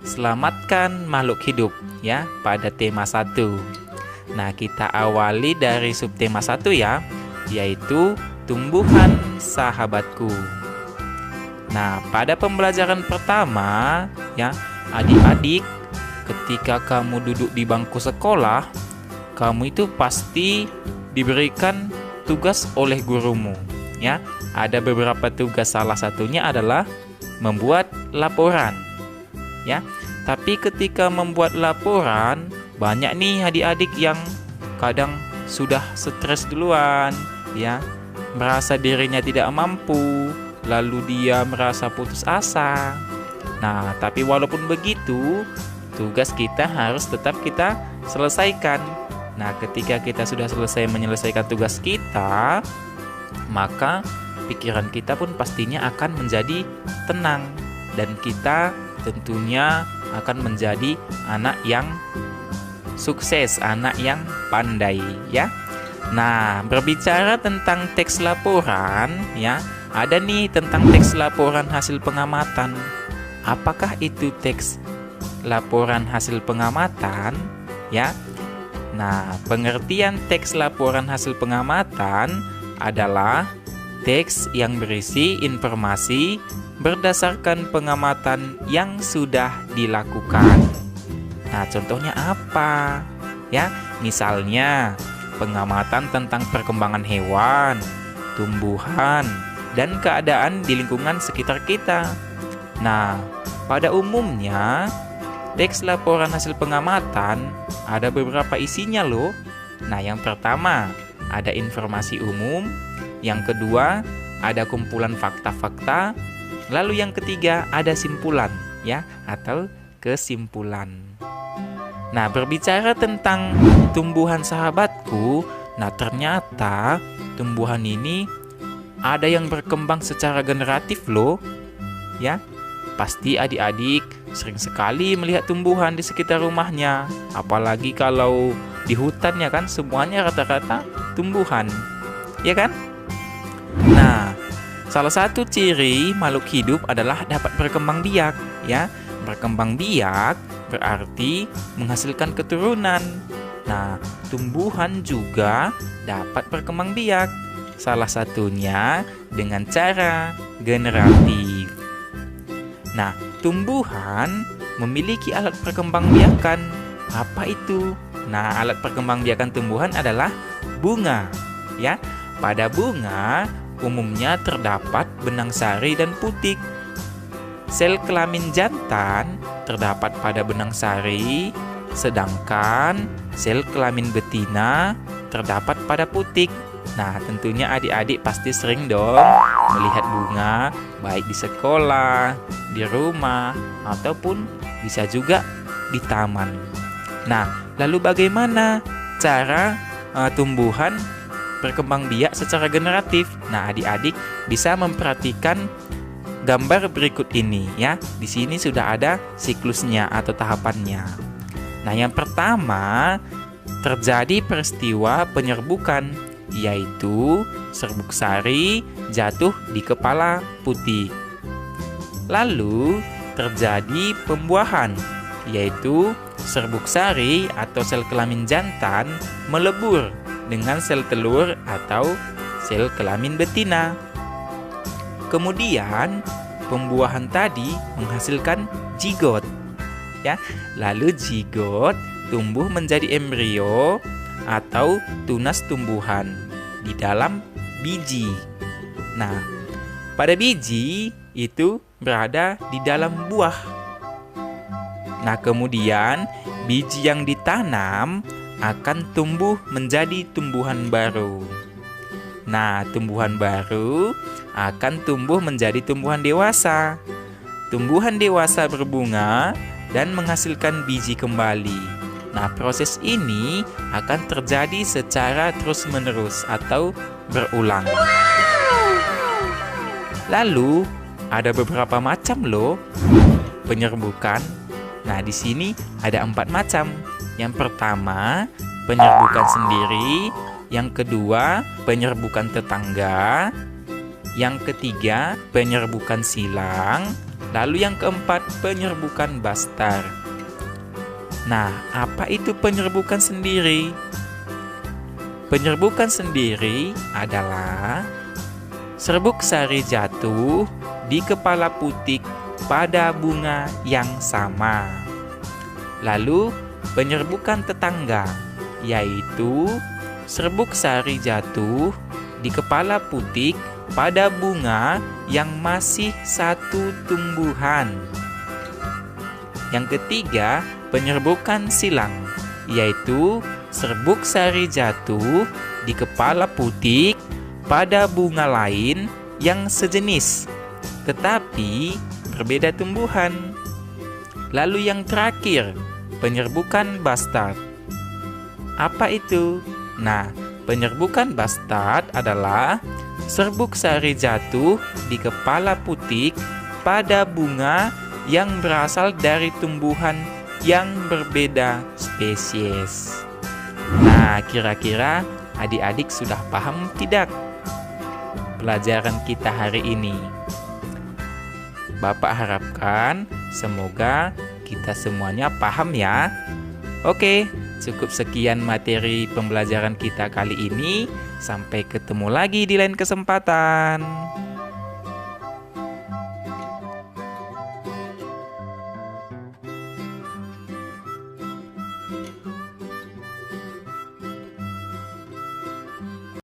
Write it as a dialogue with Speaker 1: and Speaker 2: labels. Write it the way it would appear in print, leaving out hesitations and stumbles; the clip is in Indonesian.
Speaker 1: selamatkan makhluk hidup ya pada tema 1. Nah, kita awali dari subtema 1 ya, yaitu tumbuhan sahabatku. Nah, pada pembelajaran pertama ya, adik-adik, ketika kamu duduk di bangku sekolah, kamu itu pasti diberikan tugas oleh gurumu ya. Ada beberapa tugas, salah satunya adalah membuat laporan ya. Tapi ketika membuat laporan, banyak nih adik-adik yang kadang sudah stres duluan ya, merasa dirinya tidak mampu, lalu dia merasa putus asa. Nah, tapi walaupun begitu, tugas kita harus tetap kita selesaikan. Nah, ketika kita sudah selesai menyelesaikan tugas kita, maka pikiran kita pun pastinya akan menjadi tenang, dan kita tentunya akan menjadi anak yang sukses, anak yang pandai ya. Nah, berbicara tentang teks laporan ya, ada nih tentang teks laporan hasil pengamatan. Apakah itu teks laporan hasil pengamatan ya? Nah, pengertian teks laporan hasil pengamatan adalah teks yang berisi informasi berdasarkan pengamatan yang sudah dilakukan. Nah, contohnya apa? Ya, misalnya pengamatan tentang perkembangan hewan, tumbuhan, dan keadaan di lingkungan sekitar kita. Nah, pada umumnya teks laporan hasil pengamatan ada beberapa isinya loh. Nah, yang pertama ada informasi umum, yang kedua ada kumpulan fakta-fakta, lalu yang ketiga ada simpulan ya, atau kesimpulan. Nah, berbicara tentang tumbuhan sahabatku, nah ternyata tumbuhan ini ada yang berkembang secara generatif loh ya. Pasti adik-adik sering sekali melihat tumbuhan di sekitar rumahnya, apalagi kalau di hutan ya kan, semuanya rata-rata tumbuhan ya kan. Nah, salah satu ciri makhluk hidup adalah dapat berkembang biak ya. Berkembang biak berarti menghasilkan keturunan. Nah, tumbuhan juga dapat berkembang biak, salah satunya dengan cara generatif. Nah, tumbuhan memiliki alat perkembangbiakan. Apa itu? Nah, alat perkembangbiakan tumbuhan adalah bunga ya. Pada bunga umumnya terdapat benang sari dan putik. Sel kelamin jantan terdapat pada benang sari, sedangkan sel kelamin betina terdapat pada putik. Nah, tentunya adik-adik pasti sering dong melihat bunga, baik di sekolah, di rumah, ataupun bisa juga di taman. Nah, lalu bagaimana cara tumbuhan berkembang biak secara generatif? Nah, adik-adik bisa memperhatikan gambar berikut ini ya. Di sini sudah ada siklusnya atau tahapannya. Nah, yang pertama terjadi peristiwa penyerbukan, yaitu serbuk sari jatuh di kepala putik. Lalu terjadi pembuahan, yaitu serbuk sari atau sel kelamin jantan melebur dengan sel telur atau sel kelamin betina. Kemudian pembuahan tadi menghasilkan zigot ya. Lalu zigot tumbuh menjadi embrio atau tunas tumbuhan di dalam biji. Nah, pada biji itu berada di dalam buah. Nah, kemudian biji yang ditanam akan tumbuh menjadi tumbuhan baru. Nah, tumbuhan baru akan tumbuh menjadi tumbuhan dewasa. Tumbuhan dewasa berbunga dan menghasilkan biji kembali. Nah, proses ini akan terjadi secara terus-menerus atau berulang. Lalu, ada beberapa macam loh penyerbukan. Nah, di sini ada 4 macam. Yang pertama, penyerbukan sendiri. Yang kedua, penyerbukan tetangga. Yang ketiga, penyerbukan silang. Lalu yang keempat, penyerbukan Bastar. Nah, apa itu penyerbukan sendiri? Penyerbukan sendiri adalah serbuk sari jatuh di kepala putik pada bunga yang sama. Lalu penyerbukan tetangga, yaitu serbuk sari jatuh di kepala putik pada bunga yang masih satu tumbuhan. Yang ketiga, penyerbukan silang, yaitu serbuk sari jatuh di kepala putik pada bunga lain yang sejenis, tetapi berbeda tumbuhan. Lalu yang terakhir, penyerbukan bastard. Apa itu? Nah, penyerbukan bastard adalah serbuk sari jatuh di kepala putik pada bunga yang berasal dari tumbuhan yang berbeda spesies. Nah, kira-kira adik-adik sudah paham tidak pelajaran kita hari ini? Bapak harapkan semoga kita semuanya paham ya. Oke, cukup sekian materi pembelajaran kita kali ini. Sampai ketemu lagi di lain kesempatan.